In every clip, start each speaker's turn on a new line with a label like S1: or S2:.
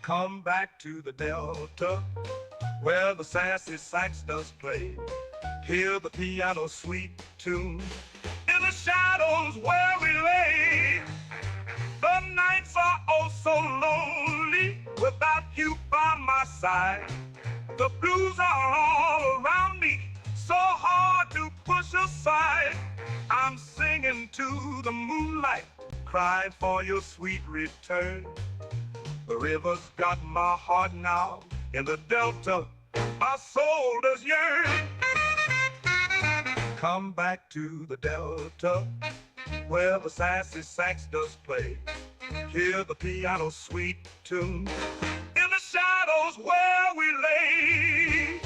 S1: Come back to the Delta, where the sassy sax does play. Hear the piano sweet tune in the shadows where we lay. The nights are oh so lonely without you by my side. The blues are all around me, so hard to push aside. I'm singing to the moonlight, crying for your sweet return. The river's got my heart now, in the Delta my soul does yearn. Come back to the Delta, where the sassy sax does play. Hear the piano sweet tune in the shadows where we lay.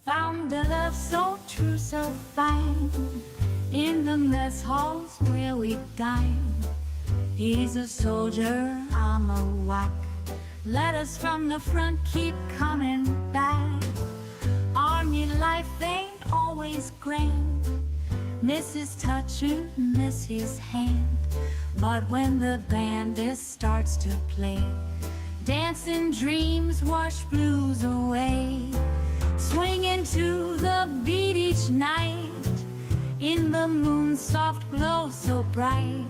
S2: Found a love so true, so fine, in the mess halls where we dine. He's a soldier, I'm a whack. Letters from the front keep coming back. Army life ain't always grand. Miss his touch and miss his hand. But when the band starts to play, dancing dreams wash blues away. Swinging to the beat each night, in the moon's soft glow so bright.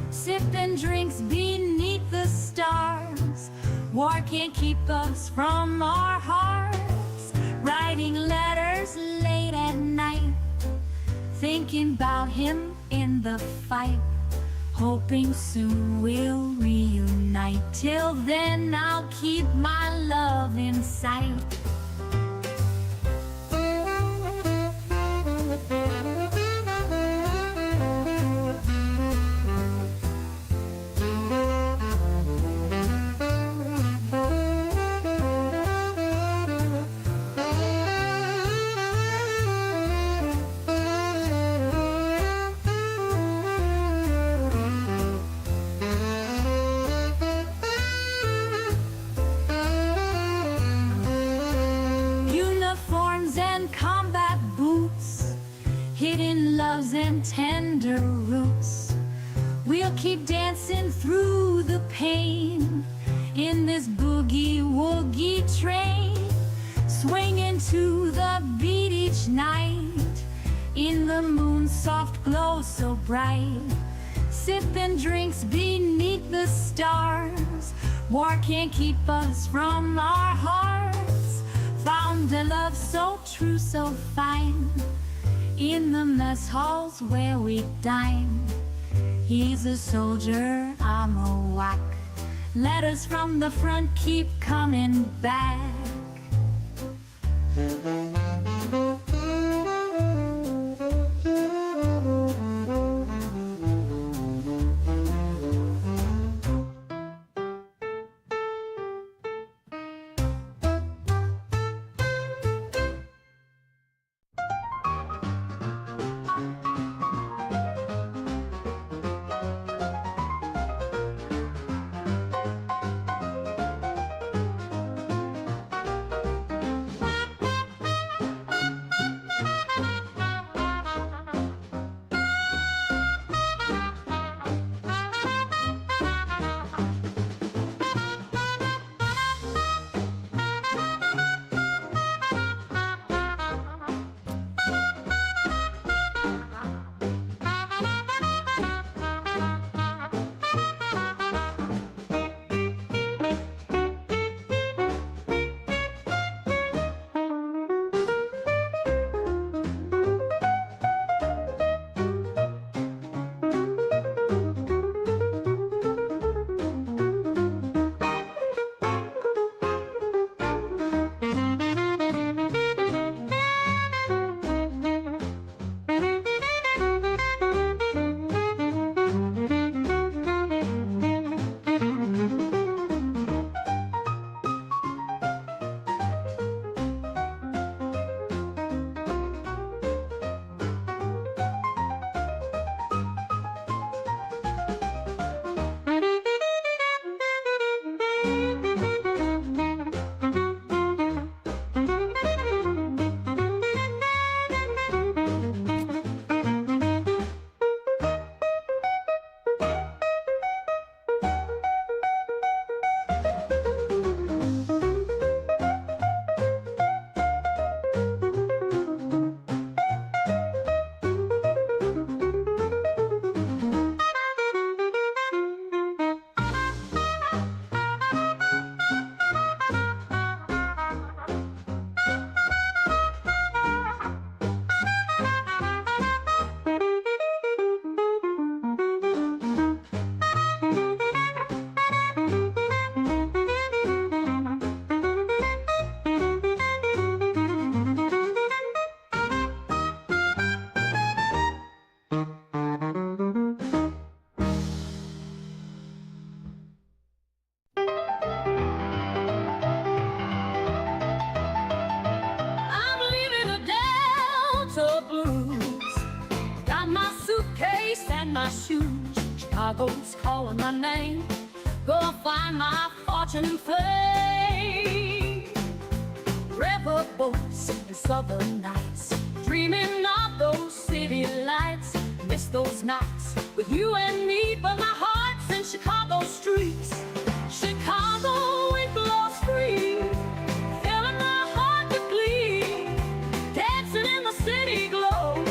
S2: Sipping drinks beneath the stars, war can't keep us from our hearts. Writing letters late at night, thinking about him in the fight. Hoping soon we'll reunite. Till then I'll keep my love in sight. Combat boots, hidden loves and tender roots. We'll keep dancing through the pain in this boogie-woogie train, swinging to the beat each night, in the moon's soft glow so bright. Sipping drinks beneath the stars, war can't keep us from our hearts. Found a love so true, so fine, in the mess halls where we dine. He's a soldier, I'm a whack. Letters from the front keep coming back. in my shoes. Chicago's calling my name. Gonna find my fortune and fame. River boats and southern nights, dreaming of those city lights. Miss those nights with you and me, but my heart's in Chicago streets. Chicago, it blows free, filling my heart with glee. Dancing in the city glow,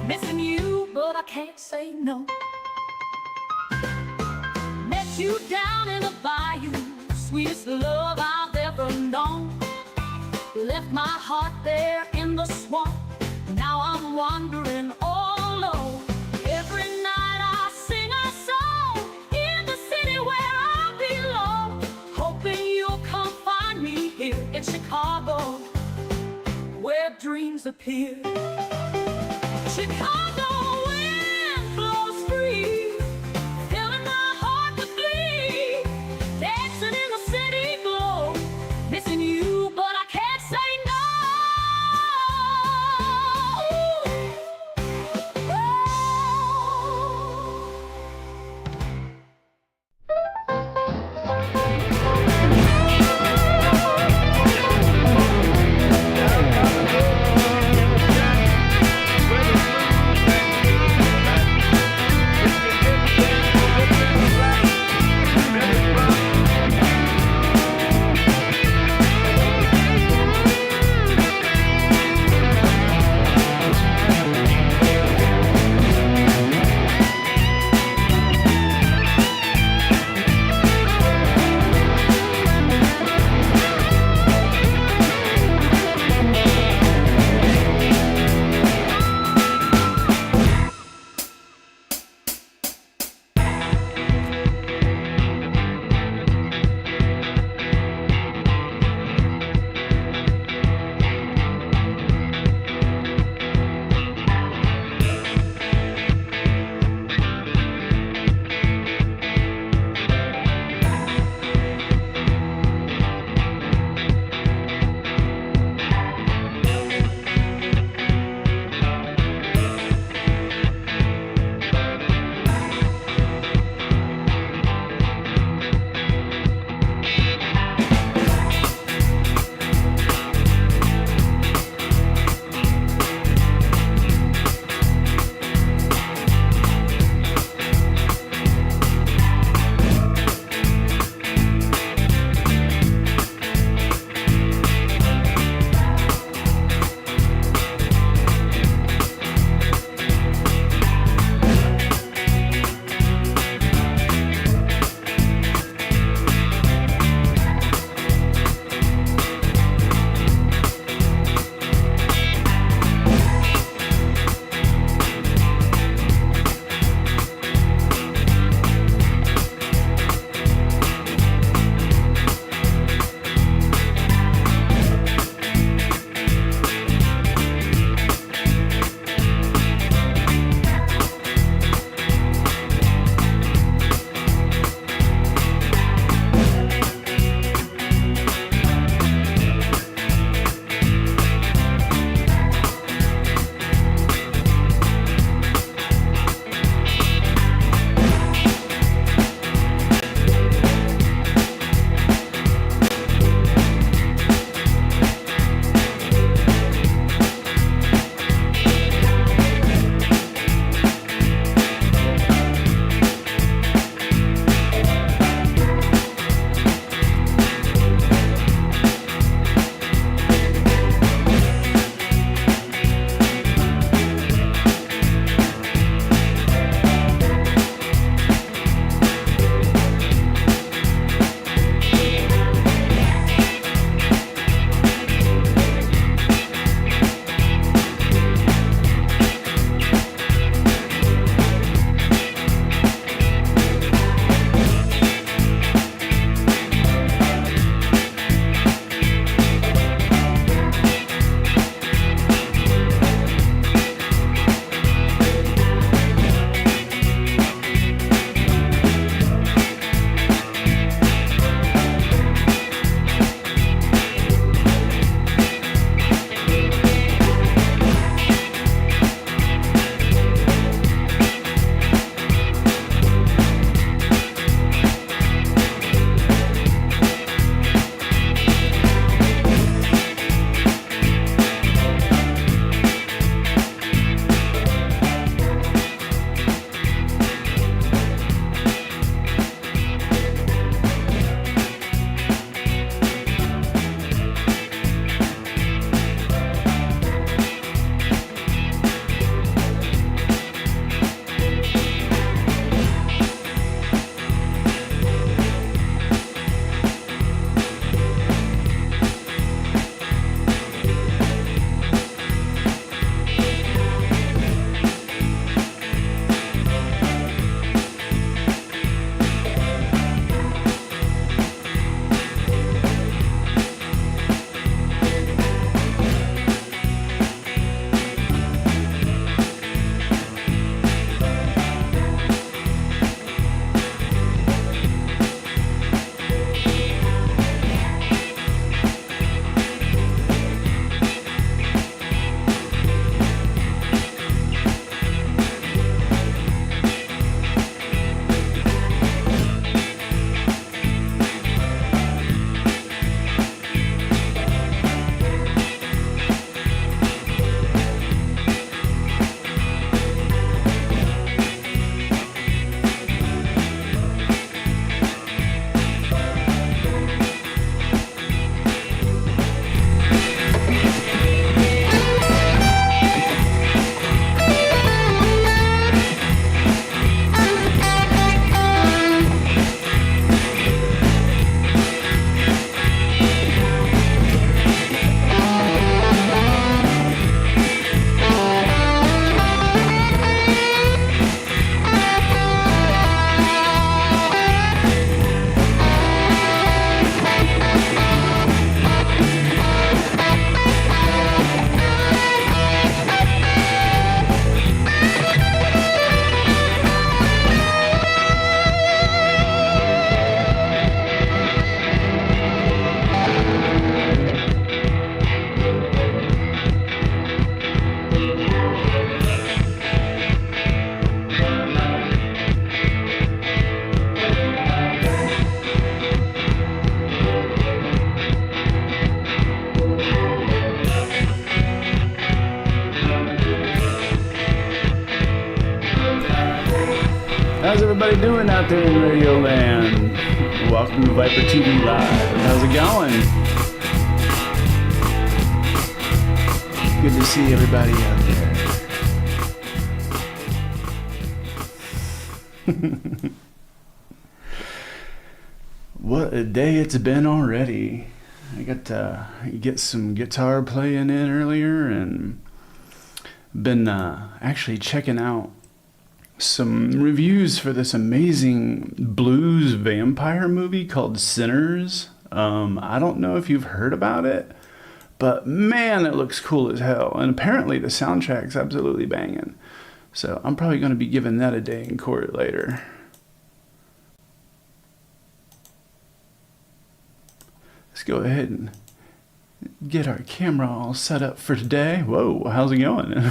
S2: missing you, but I can't say no. Met you down in the bayou, sweetest love I've ever known. Left my heart there in the swamp, now I'm wandering all alone. Every night I sing a song in the city where I belong, hoping you'll come find me here in Chicago, where dreams appear. Chicago wind blows free, filling my heart with glee. Dancing in the city glow, missing you, but I can't say no.
S3: everybody doing out there in Radio Land? Welcome to ViperTV Live. How's it going? Good to see everybody out there. What a day it's been already. I got to get some guitar playing in earlier and been actually checking out some reviews for this amazing blues vampire movie called Sinners. I don't know if you've heard about it, but man, it looks cool as hell. And apparently the soundtrack's absolutely banging. So I'm probably going to be giving that a day in court later. Let's go ahead and get our camera all set up for today. Whoa, how's it going?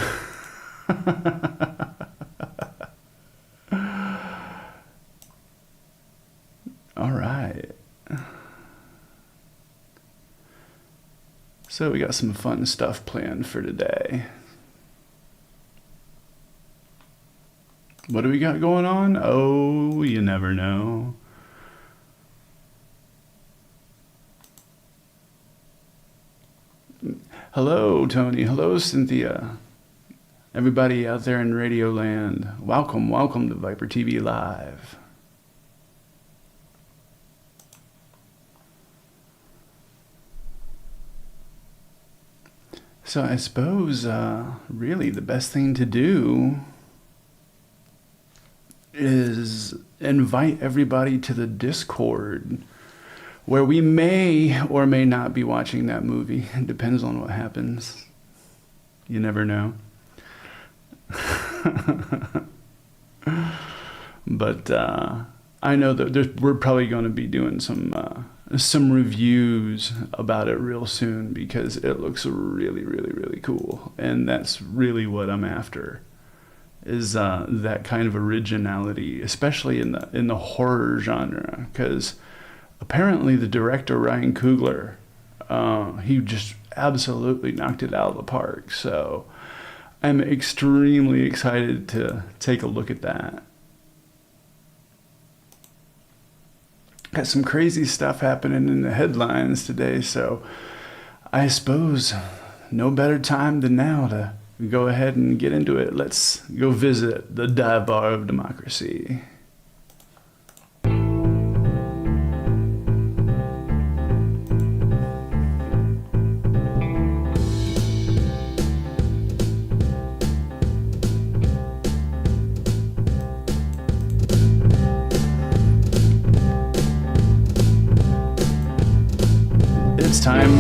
S3: All right. So we got some fun stuff planned for today. What do we got going on? Oh, you never know. Hello, Tony. Hello, Cynthia. Everybody out there in Radio Land, welcome to ViperTV Live. So I suppose really the best thing to do is invite everybody to the Discord, where we may or may not be watching that movie. It depends on what happens. You never know. But I know that we're probably going to be doing some reviews about it real soon, because it looks really cool, and that's really what I'm after, is that kind of originality, especially in the horror genre, because apparently the director Ryan Coogler, he just absolutely knocked it out of the park. So I'm extremely excited to take a look at that. Got some crazy stuff happening in the headlines today, so I suppose no better time than now to go ahead and get into it. Let's go visit the dive bar of democracy. It's time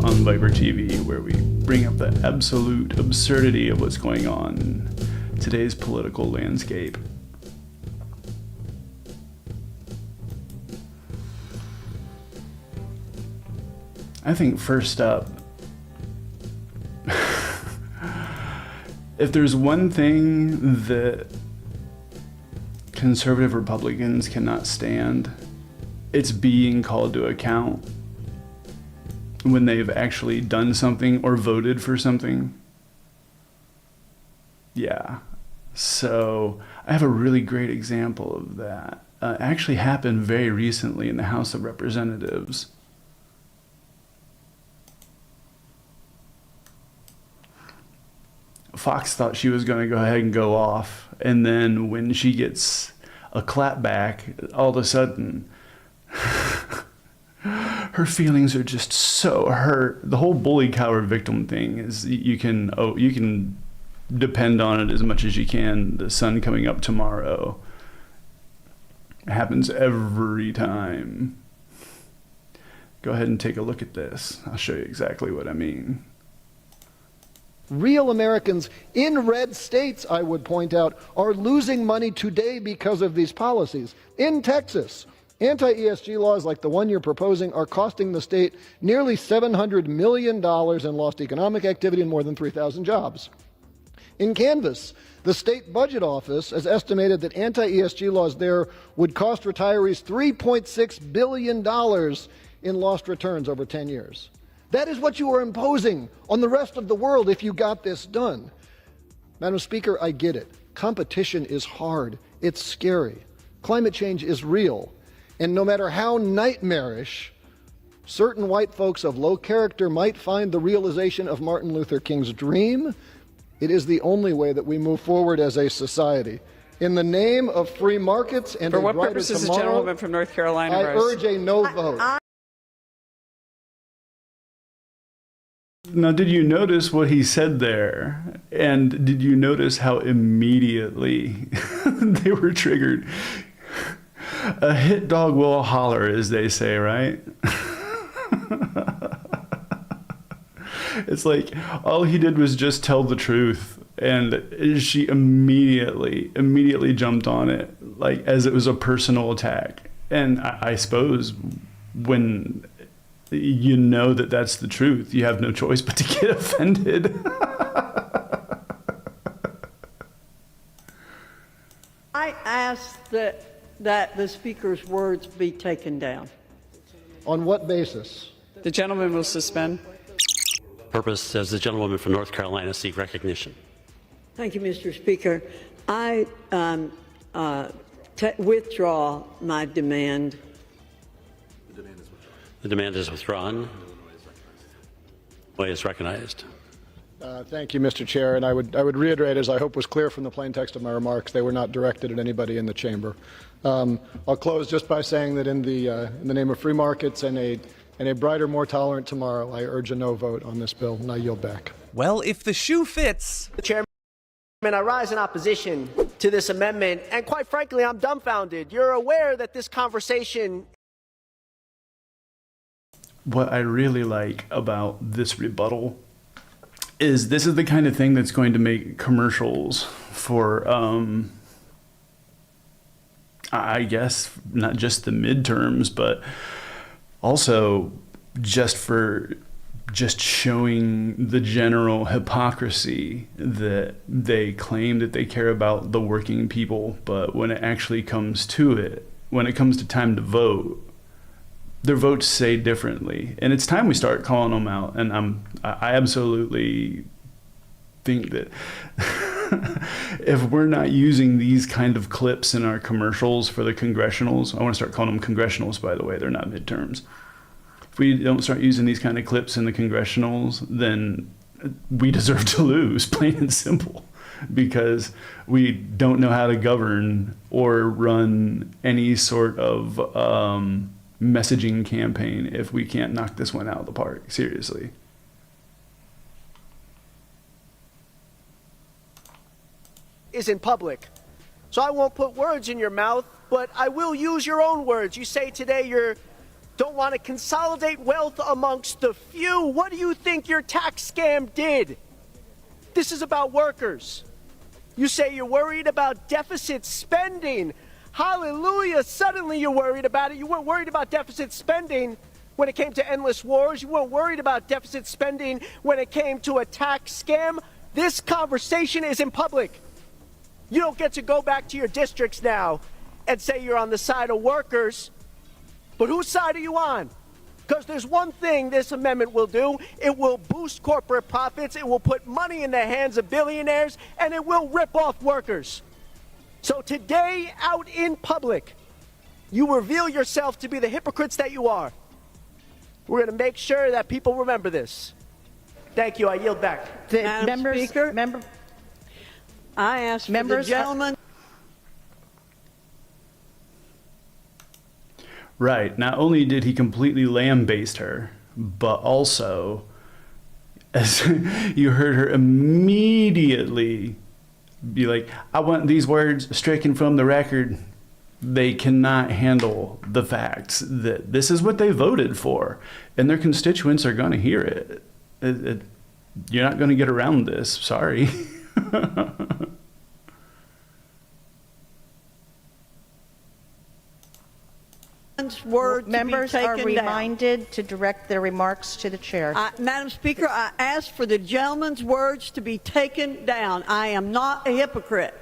S3: on ViperTV where we bring up the absolute absurdity of what's going on in today's political landscape. I think first up, if there's one thing that conservative Republicans cannot stand, it's being called to account when they've actually done something or voted for something. Yeah. So I have a really great example of that. Actually happened very recently in the House of Representatives. Fox thought she was going to go ahead and go off, and then when she gets a clap back, all of a sudden her feelings are just so hurt. The whole bully coward victim thing is, you can depend on it as much as you can. The sun coming up tomorrow. It happens every time. Go ahead and take a look at this. I'll show you exactly what I mean.
S4: Real Americans in red states, I would point out, are losing money today because of these policies. In Texas, anti-ESG laws like the one you're proposing are costing the state nearly $700 million in lost economic activity and more than 3,000 jobs. In Kansas, the state budget office has estimated that anti-ESG laws there would cost retirees $3.6 billion in lost returns over 10 years. That is what you are imposing on the rest of the world if you got this done. Madam Speaker, I get it. Competition is hard. It's scary. Climate change is real. And no matter how nightmarish certain white folks of low character might find the realization of Martin Luther King's dream, it is the only way that we move forward as a society. In the name of free markets and
S5: For
S4: a
S5: what
S4: brighter
S5: purpose is the
S4: tomorrow,
S5: gentlewoman from North Carolina
S4: I
S5: rise?
S4: urge a no vote.
S3: Now, did you notice what he said there? And did you notice how immediately they were triggered? A hit dog will holler, as they say, right? It's like all he did was just tell the truth, and she immediately jumped on it, like as it was a personal attack. And I suppose when you know that that's the truth, you have no choice but to get offended.
S6: I ask that the speaker's words be taken down.
S4: On what basis?
S5: The gentleman will suspend.
S7: Purpose, does the gentlewoman from North Carolina seek recognition?
S6: Thank you, Mr. Speaker. I withdraw my demand.
S7: The demand is withdrawn. Way is recognized.
S4: Thank you, Mr. Chair. And I would reiterate, as I hope was clear from the plain text of my remarks, they were not directed at anybody in the chamber. I'll close just by saying that in the name of free markets and a brighter, more tolerant tomorrow, I urge a no vote on this bill, and I yield back.
S8: Well, if the shoe fits.
S9: Chairman, I rise in opposition to this amendment, and quite frankly, I'm dumbfounded. You're aware that this conversation.
S3: What I really like about this rebuttal is this is the kind of thing that's going to make commercials for, I guess, not just the midterms, but also just for just showing the general hypocrisy that they claim that they care about the working people, but when it actually comes to it, when it comes to time to vote, their votes say differently. And it's time we start calling them out. And I absolutely think that if we're not using these kind of clips in our commercials for the congressionals, I want to start calling them congressionals, by the way, they're not midterms. If we don't start using these kind of clips in the congressionals, then we deserve to lose, plain and simple, because we don't know how to govern or run any sort of messaging campaign if we can't knock this one out of the park, seriously.
S9: Is in public. So I won't put words in your mouth, but I will use your own words. You say today you don't want to consolidate wealth amongst the few. What do you think your tax scam did? This is about workers. You say you're worried about deficit spending. Hallelujah, suddenly you're worried about it. You weren't worried about deficit spending when it came to endless wars. You weren't worried about deficit spending when it came to a tax scam. This conversation is in public. You don't get to go back to your districts now and say you're on the side of workers. But whose side are you on? Because there's one thing this amendment will do. It will boost corporate profits. It will put money in the hands of billionaires, and it will rip off workers. So today, out in public, you reveal yourself to be the hypocrites that you are. We're going to make sure that people remember this. Thank you. I yield back.
S6: Madam Speaker, I ask for the gentleman.
S3: Right. Not only did he completely lambaste her, but also, as you heard her immediately be like, I want these words stricken from the record. They cannot handle the facts that this is what they voted for, and their constituents are going to hear it. You're not going to get around this. Sorry.
S10: Members are reminded to direct their remarks to the chair.
S6: Madam Speaker, I ask for the gentleman's words to be taken down. I am not a hypocrite.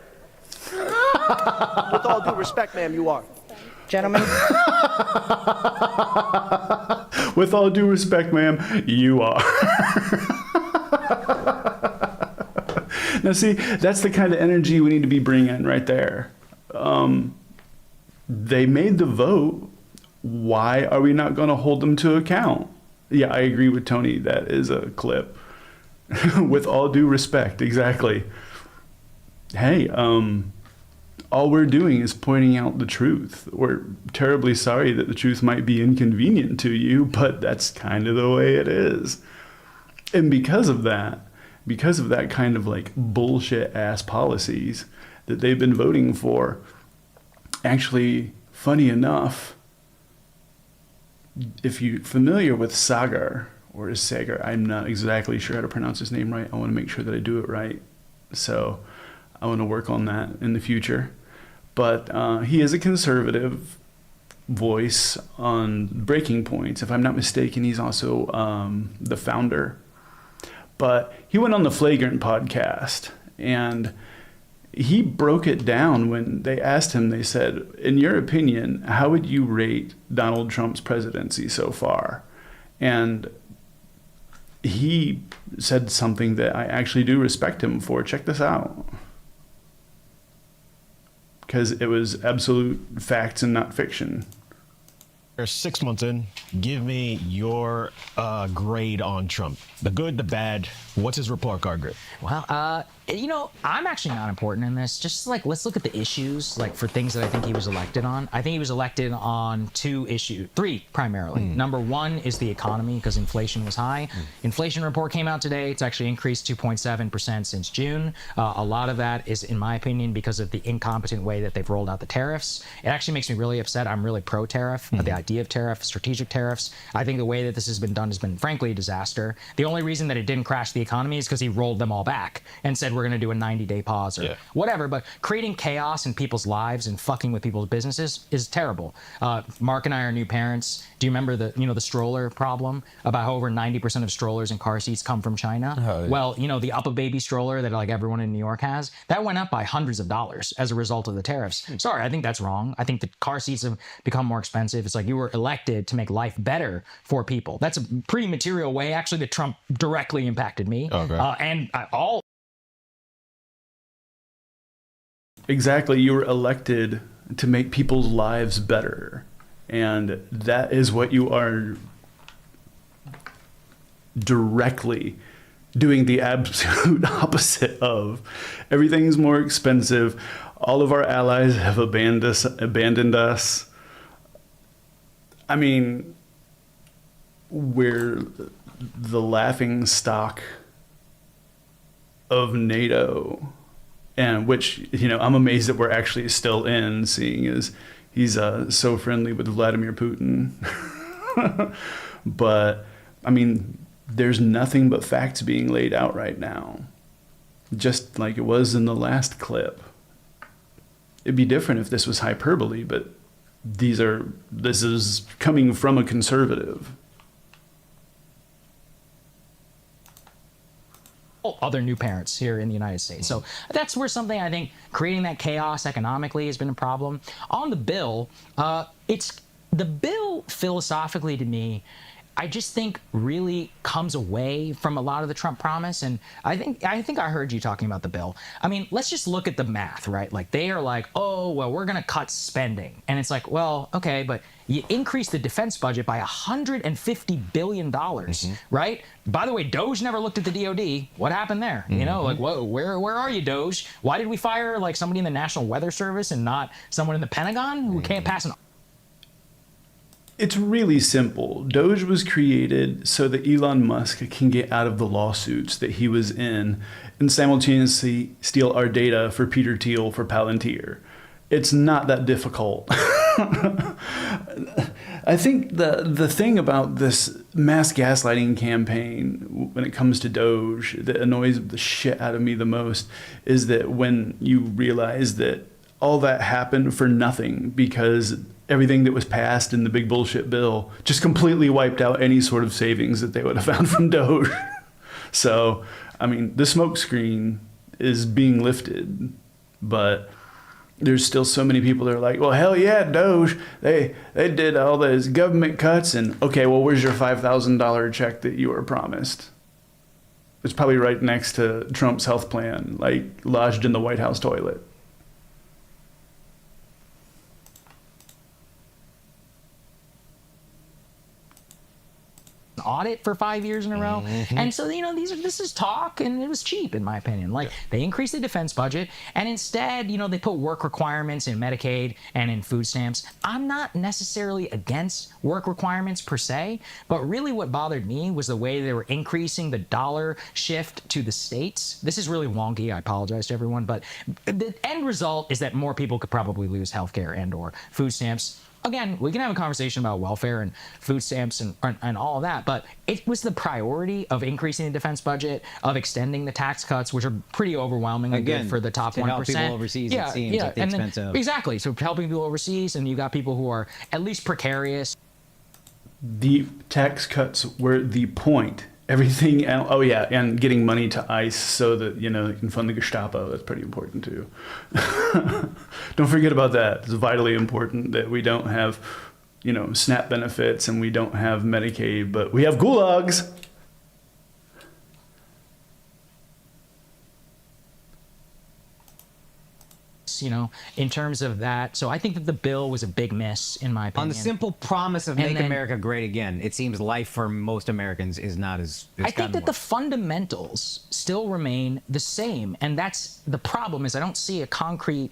S9: With all due respect, ma'am, you are.
S10: Gentlemen.
S3: With all due respect, ma'am, you are. Now, see, that's the kind of energy we need to be bringing right there. they made the vote. Why are we not going to hold them to account? Yeah, I agree with Tony. That is a clip. With all due respect, exactly. Hey, all we're doing is pointing out the truth. We're terribly sorry that the truth might be inconvenient to you, but that's kind of the way it is. And because of that kind of like bullshit ass policies that they've been voting for, actually, funny enough, if you're familiar with Sagar, or Sagar, I'm not exactly sure how to pronounce his name right. I want to make sure that I do it right. So I want to work on that in the future. But he is a conservative voice on Breaking Points. If I'm not mistaken, he's also the founder. But he went on the Flagrant podcast, and he broke it down when they asked him. They said, in your opinion, how would you rate Donald Trump's presidency so far? And he said something that I actually do respect him for. Check this out. Because it was absolute facts and not fiction.
S11: You're 6 months in. Give me your grade on Trump. The good, the bad. What's his report card grade?
S12: Well, you know, I'm actually not important in this. Just like, let's look at the issues, like for things that I think he was elected on. I think he was elected on three primarily. Number one is the economy, because inflation was high. Inflation report came out today. It's actually increased 2.7% since June. A lot of that is, in my opinion, because of the incompetent way that they've rolled out the tariffs. It actually makes me really upset. I'm really pro-tariff. The idea of tariff, strategic tariffs. I think the way that this has been done has been, frankly, a disaster. The only reason that it didn't crash the economy is because he rolled them all back and said we're going to do a 90-day pause or whatever. But creating chaos in people's lives and fucking with people's businesses is terrible. Mark and I are new parents. Do you remember the stroller problem about how over 90% of strollers and car seats come from China? Well, the Up-A-Baby stroller that like everyone in New York has, that went up by hundreds of dollars as a result of the tariffs. Sorry, I think that's wrong. I think the car seats have become more expensive. It's like you were elected to make life better for people. That's a pretty material way, actually, that Trump directly impacted me.
S3: Exactly. You were elected to make people's lives better. And that is what you are directly doing the absolute opposite of. Everything's more expensive. All of our allies have abandoned us. I mean, we're the laughing stock of NATO. And which, I'm amazed that we're actually still in, seeing as he's so friendly with Vladimir Putin. But, I mean, there's nothing but facts being laid out right now. Just like it was in the last clip. It'd be different if this was hyperbole, but this is coming from a conservative.
S12: Other new parents here in the United States. So that's where something, I think, creating that chaos economically has been a problem. On the bill, the bill philosophically to me, I just think really comes away from a lot of the Trump promise. And I think I heard you talking about the bill. I mean, let's just look at the math, right? Like they are like, oh, well, we're going to cut spending. And it's like, well, okay, but you increase the defense budget by $150 billion, right? By the way, Doge never looked at the DOD. What happened there? Like, where are you, Doge? Why did we fire like somebody in the National Weather Service and not someone in the Pentagon who can't pass an...
S3: It's really simple. Doge was created so that Elon Musk can get out of the lawsuits that he was in and simultaneously steal our data for Peter Thiel for Palantir. It's not that difficult. I think the thing about this mass gaslighting campaign when it comes to Doge that annoys the shit out of me the most is that when you realize that all that happened for nothing because everything that was passed in the big bullshit bill just completely wiped out any sort of savings that they would have found from Doge. So, I mean, the smokescreen is being lifted, but there's still so many people that are like, well, hell yeah, Doge, they did all those government cuts, and okay, well, where's your $5,000 check that you were promised? It's probably right next to Trump's health plan, like lodged in the White House toilet.
S12: audit for 5 years in a row. And so, this is talk, and it was cheap, in my opinion. Like, they increased the defense budget, and instead, they put work requirements in Medicaid and in food stamps. I'm not necessarily against work requirements per se, but really what bothered me was the way they were increasing the dollar shift to the states. This is really wonky. I apologize to everyone, but the end result is that more people could probably lose healthcare and or food stamps. Again, we can have a conversation about welfare and food stamps and all of that, but it was the priority of increasing the defense budget, of extending the tax cuts, which are pretty overwhelmingly good for the top 1%.
S13: Help people overseas, it seems, at the expense of.
S12: Exactly. So helping people overseas, and you got people who are at least precarious.
S3: The tax cuts were the point. Everything, and getting money to ICE so that, they can fund the Gestapo. That's pretty important, too. Don't forget about that. It's vitally important that we don't have, SNAP benefits and we don't have Medicaid, but we have gulags.
S12: In terms of that. So I think that the bill was a big miss, in my opinion.
S13: On the simple promise of Make America Great Again, it seems life for most Americans is not as...
S12: I think that the fundamentals still remain the same. And that's the problem, is I don't see a concrete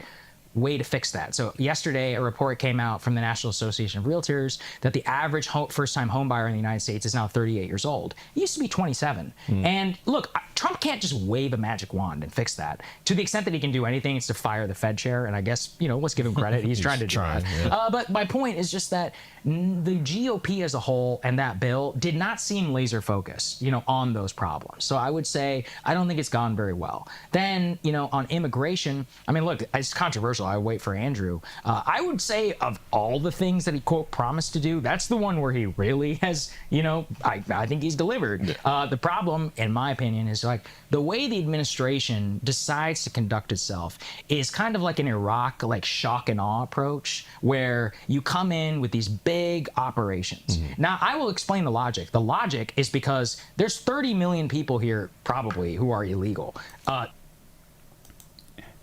S12: way to fix that. So yesterday, a report came out from the National Association of Realtors that the average first-time home buyer in the United States is now 38 years old. It used to be 27. And look, Trump can't just wave a magic wand and fix that. To the extent that he can do anything, it's to fire the Fed chair. And I guess, let's give him credit. He's trying to do that. Yeah. But my point is just that the GOP as a whole and that bill did not seem laser focused, on those problems. So I would say I don't think it's gone very well. Then, on immigration, I mean, look, it's controversial. I wait for Andrew. I would say of all the things that he, quote, promised to do, that's the one where he really has, I think he's delivered. The problem, in my opinion, is like the way the administration decides to conduct itself is kind of like an Iraq, like shock and awe approach, where you come in with these big operations. Now, I will explain the logic. The logic is because there's 30 million people here, probably, who are illegal.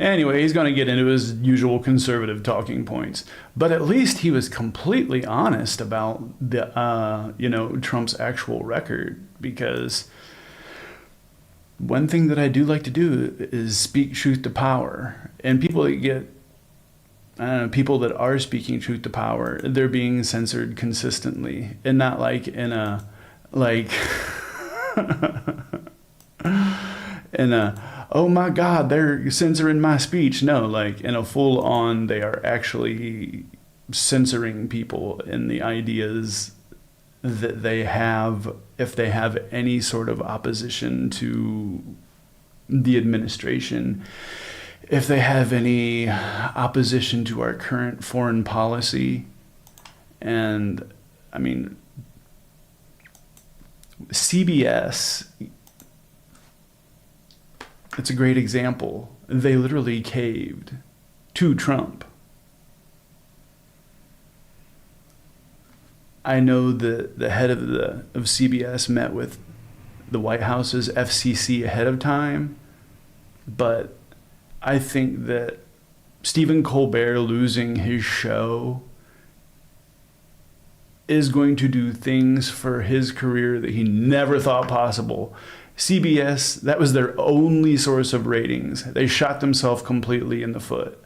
S3: Anyway, he's going to get into his usual conservative talking points. But at least he was completely honest about the, Trump's actual record. Because one thing that I do like to do is speak truth to power. And people that get, people that are speaking truth to power, they're being censored consistently. And not like in a, oh my God, they're censoring my speech. No, like in a full on, they are actually censoring people in the ideas that they have, if they have any sort of opposition to the administration, if they have any opposition to our current foreign policy. And I mean, CBS, it's a great example. They literally caved to Trump. I know that the head of CBS met with the White House's FCC ahead of time, but I think that Stephen Colbert losing his show is going to do things for his career that he never thought possible. CBS, that was their only source of ratings. They shot themselves completely in the foot.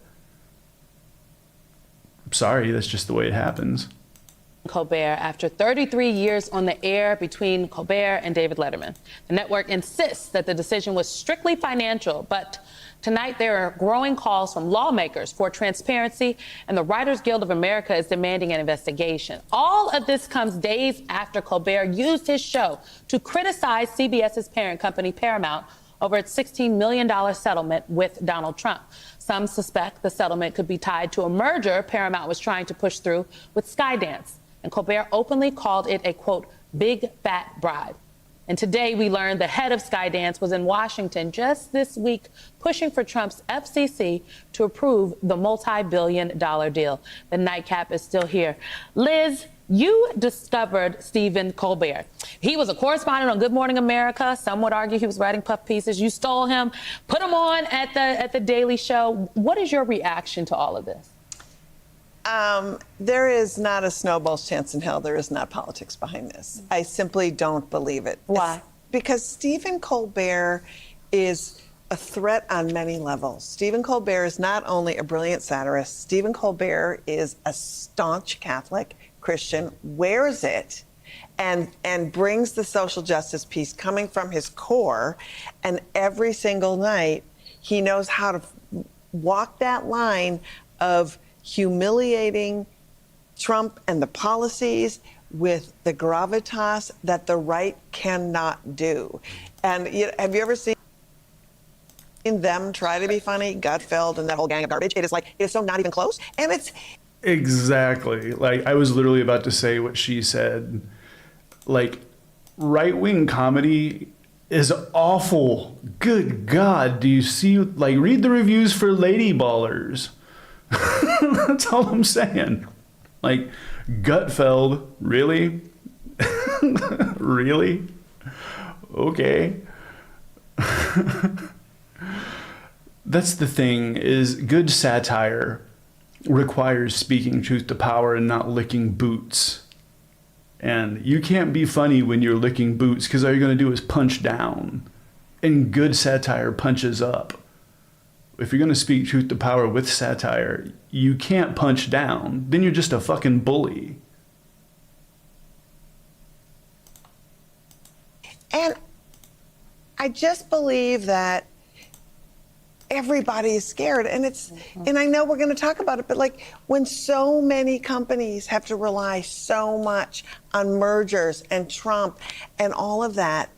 S3: Sorry, that's just the way it happens.
S14: Colbert after 33 years on the air between Colbert and David Letterman. The network insists that the decision was strictly financial, but tonight there are growing calls from lawmakers for transparency, and the Writers Guild of America is demanding an investigation. All of this comes days after Colbert used his show to criticize CBS's parent company, Paramount, over its $16 million settlement with Donald Trump. Some suspect the settlement could be tied to a merger Paramount was trying to push through with Skydance. And Colbert openly called it a, quote, big fat bribe. And today we learned the head of Skydance was in Washington just this week pushing for Trump's FCC to approve the multi-billion-dollar deal. The nightcap is still here. Liz, you discovered Stephen Colbert. He was a correspondent on Good Morning America. Some would argue he was writing puff pieces. You stole him, put him on at the Daily Show. What is your reaction to all of this?
S15: There is not a snowball's chance in hell. There is not politics behind this. I simply don't believe it.
S14: Why?
S15: Because Stephen Colbert is a threat on many levels. Stephen Colbert is not only a brilliant satirist, Stephen Colbert is a staunch Catholic Christian, wears it, and brings the social justice piece coming from his core. And every single night, he knows how to walk that line of humiliating Trump and the policies with the gravitas that the right cannot do. And have you ever seen them try to be funny? Gutfeld and that whole gang of garbage. It is so not even close. And it's
S3: Exactly. Like, I was literally about to say what she said. Like, right-wing comedy is awful. Good God. Do you see, like, read the reviews for Lady Ballers. That's all I'm saying. Like, Gutfeld, really? Really? Okay. That's the thing, is good satire requires speaking truth to power and not licking boots. And you can't be funny when you're licking boots, because all you're going to do is punch down. And good satire punches up. If you're going to speak truth to power with satire, you can't punch down. Then you're just a fucking bully.
S15: And I just believe that everybody is scared. And and I know we're going to talk about it, but like when so many companies have to rely so much on mergers and Trump and all of that,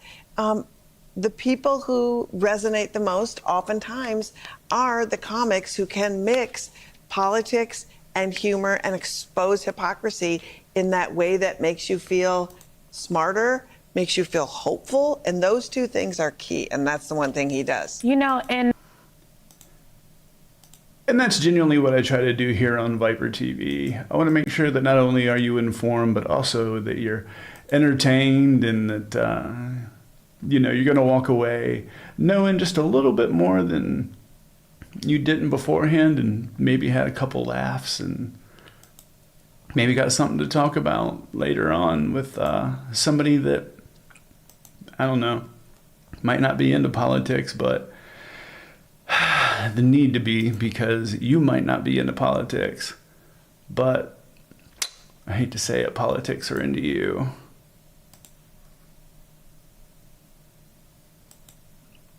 S15: the people who resonate the most oftentimes are the comics who can mix politics and humor and expose hypocrisy in that way that makes you feel smarter, makes you feel hopeful. And those two things are key. And that's the one thing he does.
S14: You know, and
S3: that's genuinely what I try to do here on Viper TV. I want to make sure that not only are you informed, but also that you're entertained, and that, you know, you're going to walk away knowing just a little bit more than you didn't beforehand, and maybe had a couple laughs, and maybe got something to talk about later on with somebody that, I don't know, might not be into politics, but the need to be, because you might not be into politics, but I hate to say it, politics are into you.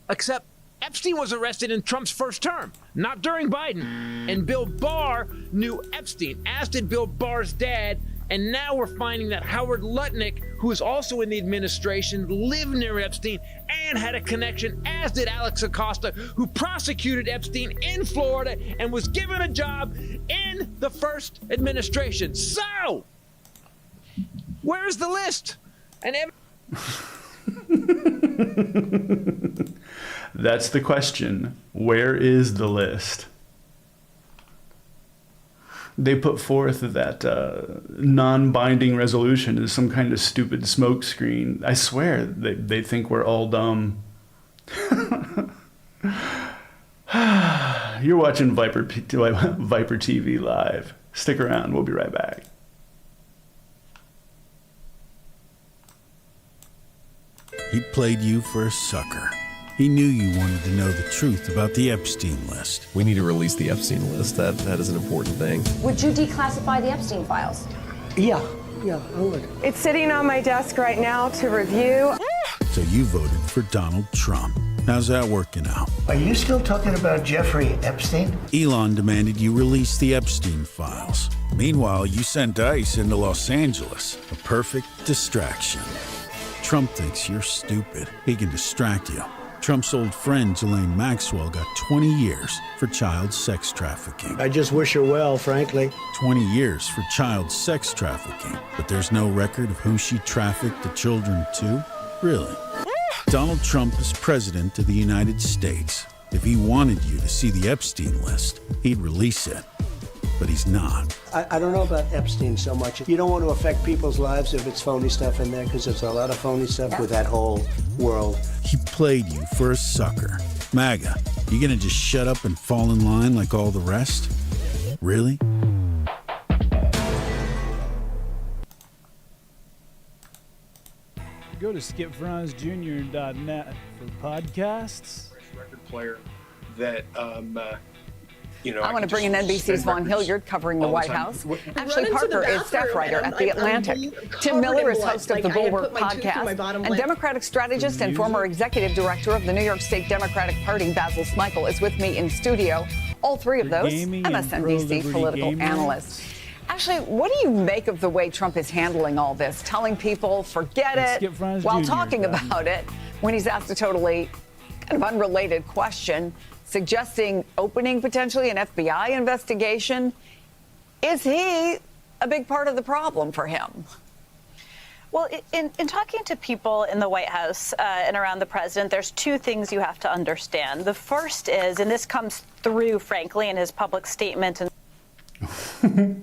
S16: Except Epstein was arrested in Trump's first term, not during Biden. And Bill Barr knew Epstein, as did Bill Barr's dad. And now we're finding that Howard Lutnick, who is also in the administration, lived near Epstein and had a connection, as did Alex Acosta, who prosecuted Epstein in Florida and was given a job in the first administration. So, where's the list? And
S3: That's the question. Where is the list? They put forth that non-binding resolution as some kind of stupid smokescreen. I swear they think we're all dumb. You're watching Viper TV Live. Stick around. We'll be right back.
S17: He played you for a sucker. He knew you wanted to know the truth about the Epstein list.
S18: We need to release the Epstein list. That is an important thing.
S19: Would you declassify the Epstein files?
S9: Yeah, I would.
S20: It's sitting on my desk right now to review.
S17: So you voted for Donald Trump. How's that working out?
S9: Are you still talking about Jeffrey Epstein?
S17: Elon demanded you release the Epstein files. Meanwhile, you sent ICE into Los Angeles. A perfect distraction. Trump thinks you're stupid. He can distract you. Trump's old friend, Ghislaine Maxwell, got 20 years for child sex trafficking.
S9: I just wish her well, frankly.
S17: 20 years for child sex trafficking. But there's no record of who she trafficked the children to? Really? Donald Trump is president of the United States. If he wanted you to see the Epstein list, he'd release it. But he's not.
S9: I don't know about Epstein so much. You don't want to affect people's lives if it's phony stuff in there, because there's a lot of phony stuff with that whole world.
S17: He played you for a sucker. MAGA, you gonna just shut up and fall in line like all the rest? Really?
S3: Go to skipfransjr.net for podcasts.
S21: Record player that
S20: I want to bring in NBC's Vaughn Hilliard covering the White House. Ashley Parker is staff writer at The Atlantic. Tim Miller is host of the Bulwark podcast. And Democratic strategist and former executive director of the New York State Democratic Party, Basil Smikle, is with me in studio. All three of those MSNBC political analysts. Ashley, what do you make of the way Trump is handling all this? Telling people, forget it, while talking about it, when he's asked a totally kind of unrelated question, suggesting opening potentially an FBI investigation. Is he a big part of the problem for him?
S22: Well, in talking to people in the White House and around the president, there's two things you have to understand. The first is, and this comes through, frankly, in his public statement. And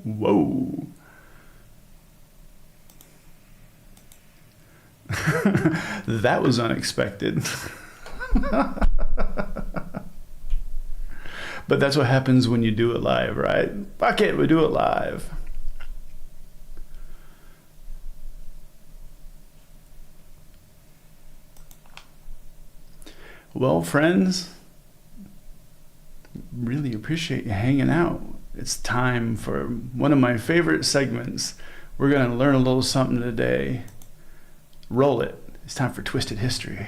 S3: Whoa. That was unexpected. But that's what happens when you do it live, right? Fuck it, we do it live. Well, friends, really appreciate you hanging out. It's time for one of my favorite segments. We're going to learn a little something today. Roll it. It's time for Twisted History.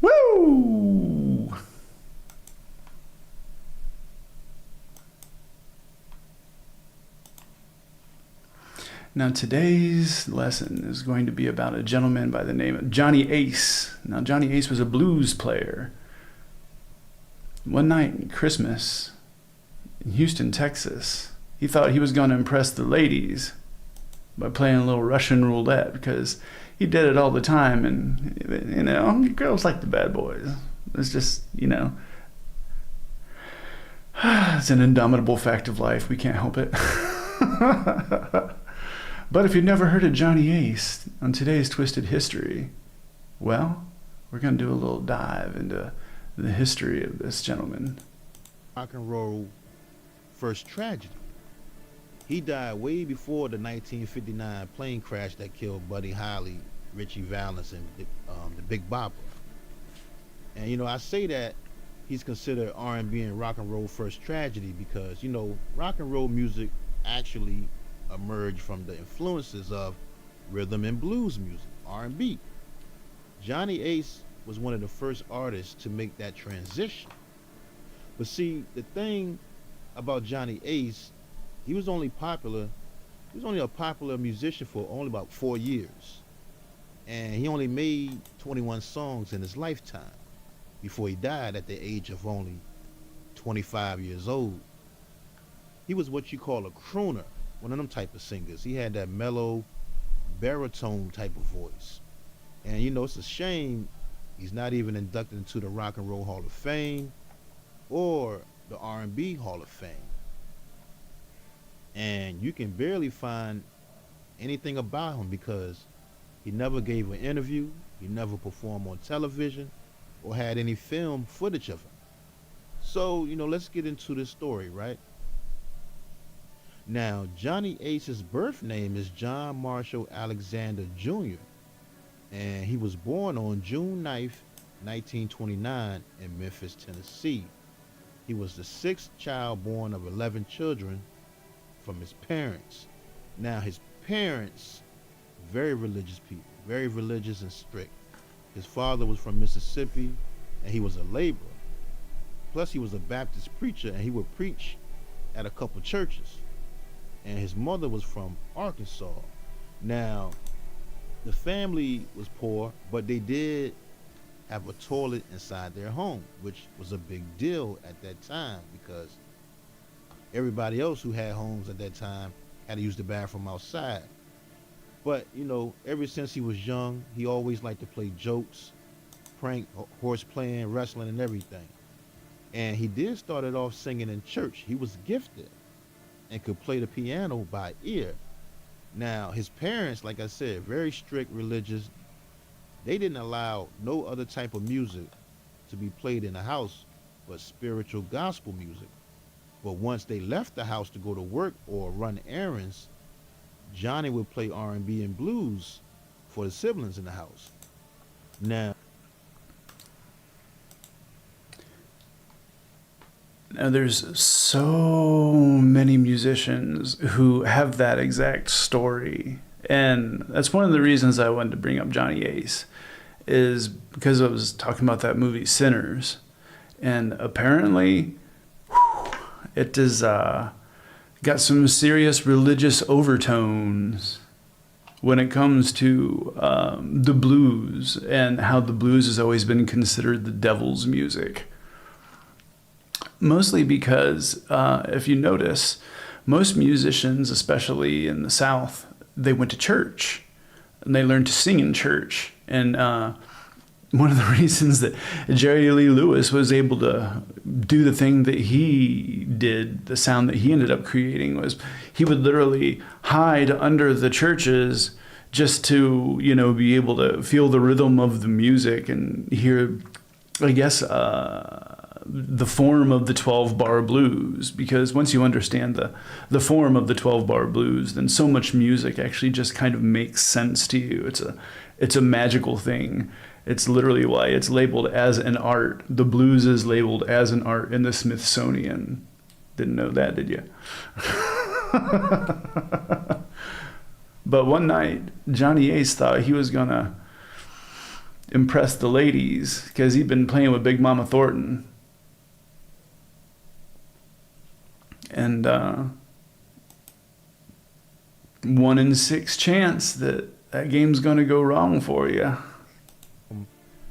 S3: Woo! Now today's lesson is going to be about a gentleman by the name of Johnny Ace. Now Johnny Ace was a blues player. One night in Christmas in Houston, Texas, he thought he was going to impress the ladies by playing a little Russian roulette because he did it all the time, and you know, girls like the bad boys. It's just, you know, it's an indomitable fact of life. We can't help it. But if you've never heard of Johnny Ace on today's Twisted History, well, we're going to do a little dive into the history of this gentleman.
S23: Rock and roll first tragedy. He died way before the 1959 plane crash that killed Buddy Holly, Richie Valens, and the Big Bopper. And you know, I say that he's considered R&B and rock and roll first tragedy because, you know, rock and roll music actually emerged from the influences of rhythm and blues music, R&B. Johnny Ace was one of the first artists to make that transition. But see, the thing about Johnny Ace, he was only a popular musician for only about 4 years. And he only made 21 songs in his lifetime before he died at the age of only 25 years old. He was what you call a crooner, one of them type of singers. He had that mellow baritone type of voice. And you know, it's a shame he's not even inducted into the Rock and Roll Hall of Fame or the R&B Hall of Fame. And you can barely find anything about him because he never gave an interview, he never performed on television, or had any film footage of him. So, you know, let's get into this story, right? Now, Johnny Ace's birth name is John Marshall Alexander Jr., and he was born on June 9th, 1929 in Memphis, Tennessee. He was the sixth child born of 11 children from his parents. Now, his parents, very religious people, very religious and strict. His father was from Mississippi, and he was a laborer. Plus, he was a Baptist preacher, and he would preach at a couple churches. And his mother was from Arkansas. Now, the family was poor, but they did have a toilet inside their home, which was a big deal at that time because everybody else who had homes at that time had to use the bathroom outside. But, you know, ever since he was young, he always liked to play jokes, prank, horse playing, wrestling, and everything. And he did start it off singing in church. He was gifted and could play the piano by ear. Now, his parents, like I said, very strict religious. They didn't allow no other type of music to be played in the house but spiritual gospel music. But once they left the house to go to work or run errands, Johnny would play R&B and blues for the siblings in the house. Now
S3: there's so many musicians who have that exact story. And that's one of the reasons I wanted to bring up Johnny Ace, is because I was talking about that movie Sinners. And apparently, it is got some serious religious overtones when it comes to the blues, and how the blues has always been considered the devil's music. Mostly because, if you notice, most musicians, especially in the South, they went to church and they learned to sing in church. And one of the reasons that Jerry Lee Lewis was able to do the thing that he did, the sound that he ended up creating, was he would literally hide under the churches just to, be able to feel the rhythm of the music and hear, I guess, the form of the 12-bar blues. Because once you understand the form of the 12-bar blues, then so much music actually just kind of makes sense to you. It's a magical thing. It's literally why it's labeled as an art. The blues is labeled as an art in the Smithsonian. Didn't know that, did you? But one night, Johnny Ace thought he was gonna impress the ladies because he'd been playing with Big Mama Thornton. And 1 in 6 chance that game's gonna go wrong for you.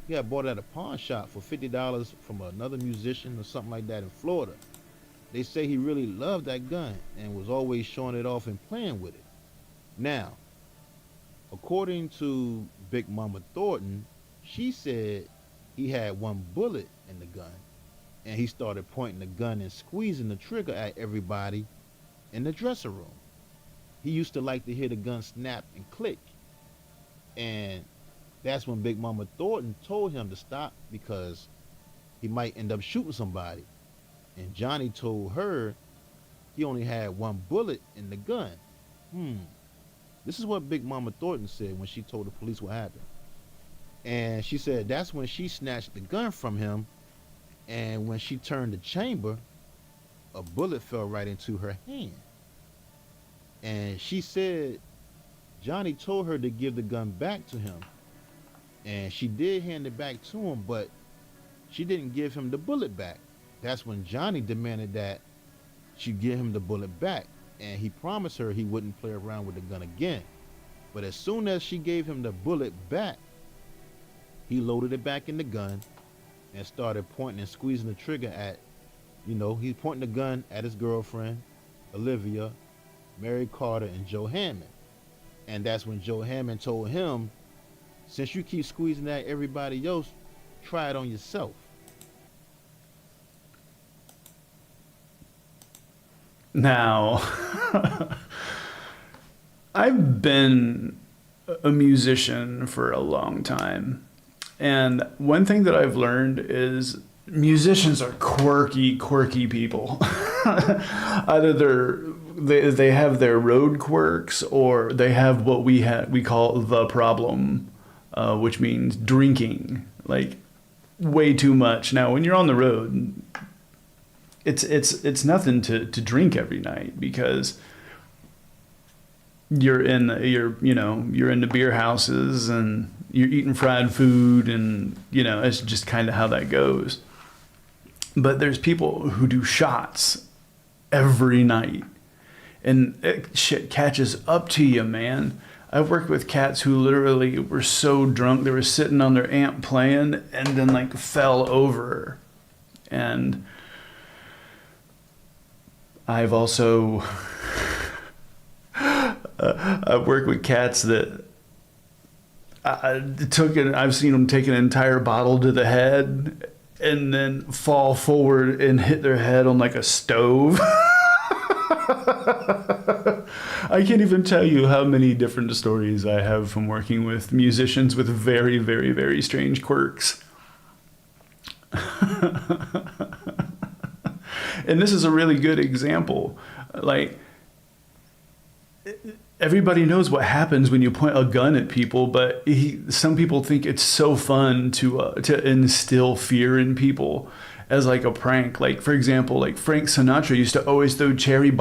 S23: he had bought it at a pawn shop for $50 from another musician or something like that in Florida. They say he really loved that gun and was always showing it off and playing with it. Now, according to Big Mama Thornton, she said he had 1 bullet in the gun, and he started pointing the gun and squeezing the trigger at everybody in the dressing room. He used to like to hear the gun snap and click, and that's when Big Mama Thornton told him to stop because he might end up shooting somebody. And Johnny told her he only had 1 bullet in the gun. This is what Big Mama Thornton said when she told the police what happened. And she said that's when she snatched the gun from him, and when she turned the chamber, a bullet fell right into her hand. And she said Johnny told her to give the gun back to him, and she did hand it back to him, but she didn't give him the bullet back. That's when Johnny demanded that she give him the bullet back, and he promised her he wouldn't play around with the gun again. But as soon as she gave him the bullet back, he loaded it back in the gun and started pointing and squeezing the trigger at, he's pointing the gun at his girlfriend, Olivia, Mary Carter, and Joe Hammond. And that's when Joe Hammond told him, since you keep squeezing at everybody else, try it on yourself.
S3: Now, I've been a musician for a long time. And one thing that I've learned is musicians are quirky people. Either they have their road quirks, or they have what we call the problem, which means drinking, like way too much. Now, when you're on the road, it's nothing to drink every night, because you're in the beer houses and you're eating fried food, and it's just kind of how that goes. But there's people who do shots every night, and shit catches up to you, man. I've worked with cats who literally were so drunk they were sitting on their amp playing and then fell over. And I've also I've worked with cats that I've seen them take an entire bottle to the head and then fall forward and hit their head on a stove. I can't even tell you how many different stories I have from working with musicians with very, very, very strange quirks. And this is a really good example. Like, everybody knows what happens when you point a gun at people, but some people think it's so fun to instill fear in people as like a prank. Like, for example, like Frank Sinatra used to always throw lit cherry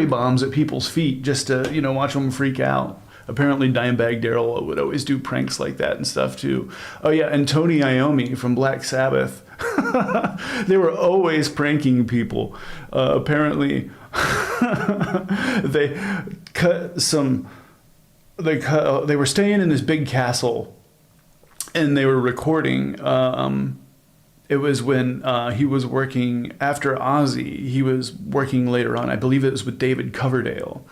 S3: bombs at people's feet just to, watch them freak out. Apparently Dimebag Darrell would always do pranks like that and stuff too. Oh yeah, and Tony Iommi from Black Sabbath. They were always pranking people. Apparently they were staying in this big castle and they were recording. It was when he was working after Ozzy. He was working later on. I believe it was with David Coverdale.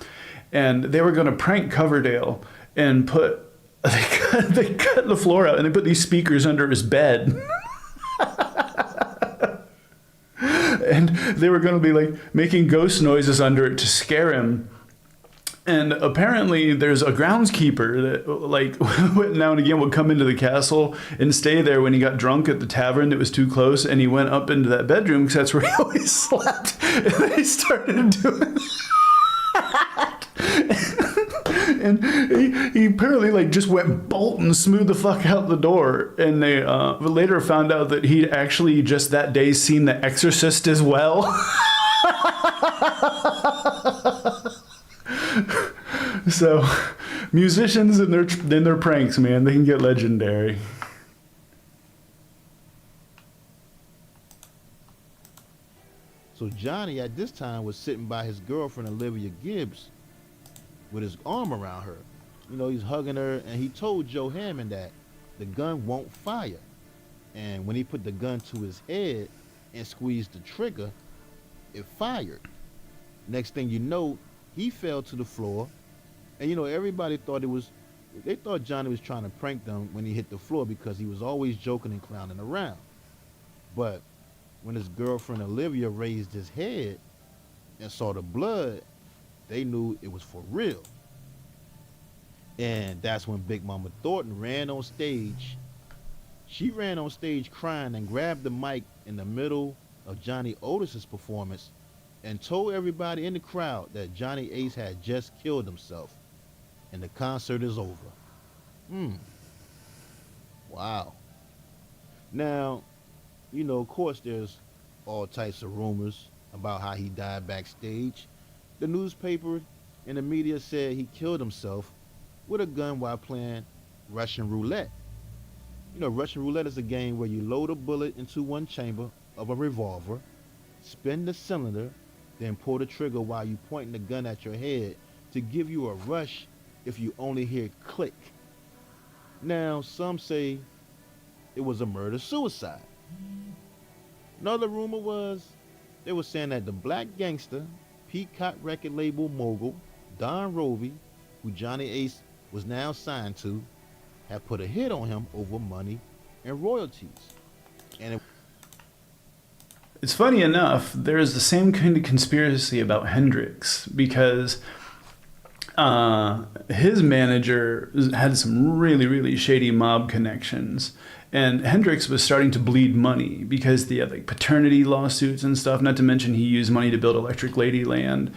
S3: And they were going to prank Coverdale and they cut the floor out and they put these speakers under his bed. And they were going to be like making ghost noises under it to scare him. And apparently there's a groundskeeper that like now and again would come into the castle and stay there when he got drunk at the tavern that was too close, and he went up into that bedroom because that's where he always slept. And they started doing and he apparently like just went bolting smooth the fuck out the door. And they later found out that he'd actually just that day seen The Exorcist as well. So musicians and their pranks, man, they can get legendary.
S23: So Johnny at this time was sitting by his girlfriend Olivia Gibbs with his arm around her. He's hugging her, and he told Joe Hammond that the gun won't fire. And when he put the gun to his head and squeezed the trigger, it fired. Next thing you know, he fell to the floor. And everybody thought they thought Johnny was trying to prank them when he hit the floor because he was always joking and clowning around. But when his girlfriend Olivia raised his head and saw the blood, they knew it was for real. And that's when Big Mama Thornton ran on stage. She ran on stage crying and grabbed the mic in the middle of Johnny Otis's performance and told everybody in the crowd that Johnny Ace had just killed himself and the concert is over. Wow. Now, of course there's all types of rumors about how he died backstage. The newspaper and the media said he killed himself with a gun while playing Russian roulette. Russian roulette is a game where you load a bullet into one chamber of a revolver, spin the cylinder, then pull the trigger while you pointing the gun at your head to give you a rush if you only hear click. Now, some say it was a murder-suicide. Another rumor was they were saying that the black gangster, Peacock record label mogul, Don Rovey, who Johnny Ace was now signed to, had put a hit on him over money and royalties. And
S3: it's funny enough, there is the same kind of conspiracy about Hendrix because his manager had some really, really shady mob connections. And Hendrix was starting to bleed money because he had like paternity lawsuits and stuff. Not to mention he used money to build Electric Ladyland,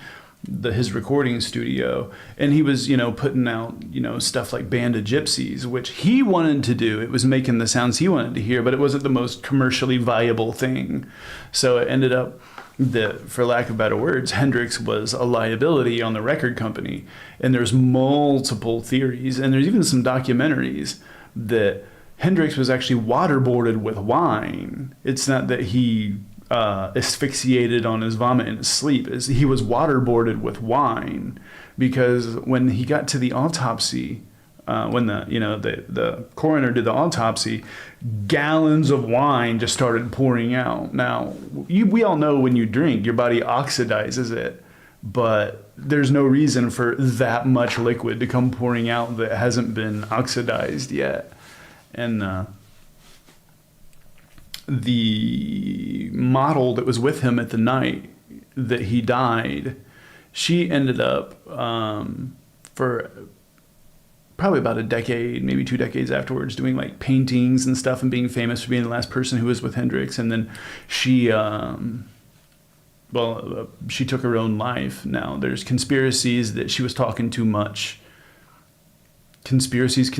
S3: his recording studio. And he was, putting out, stuff like Band of Gypsies, which he wanted to do. It was making the sounds he wanted to hear, but it wasn't the most commercially viable thing. So it ended up that, for lack of better words, Hendrix was a liability on the record company. And there's multiple theories, and there's even some documentaries that Hendrix was actually waterboarded with wine. It's not that he asphyxiated on his vomit in his sleep. He was waterboarded with wine because when he got to the autopsy, when the coroner did the autopsy, gallons of wine just started pouring out. Now, we all know when you drink, your body oxidizes it, but there's no reason for that much liquid to come pouring out that hasn't been oxidized yet. And the model that was with him at the night that he died, she ended up for probably about a decade, maybe 2 decades afterwards, doing like paintings and stuff and being famous for being the last person who was with Hendrix. And then she Well, she took her own life. Now there's conspiracies that she was talking too much. Conspiracies.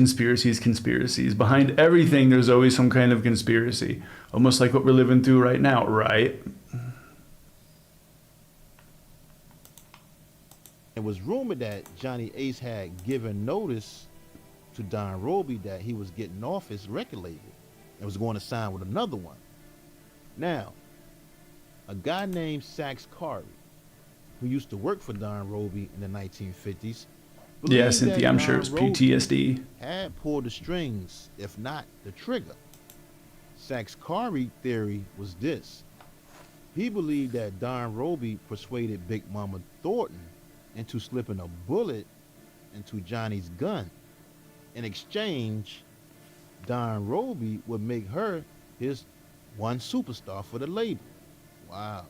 S3: Behind everything, there's always some kind of conspiracy. Almost like what we're living through right now, right?
S23: It was rumored that Johnny Ace had given notice to Don Roby that he was getting off his record label and was going to sign with another one. Now, a guy named Sax Curry, who used to work for Don Roby in the 1950s,
S3: Yeah, Cynthia, I'm sure it's PTSD.
S23: Had pulled the strings, if not the trigger. Sax Curry theory was this. He believed that Don Roby persuaded Big Mama Thornton into slipping a bullet into Johnny's gun. In exchange, Don Roby would make her his one superstar for the label. Wow.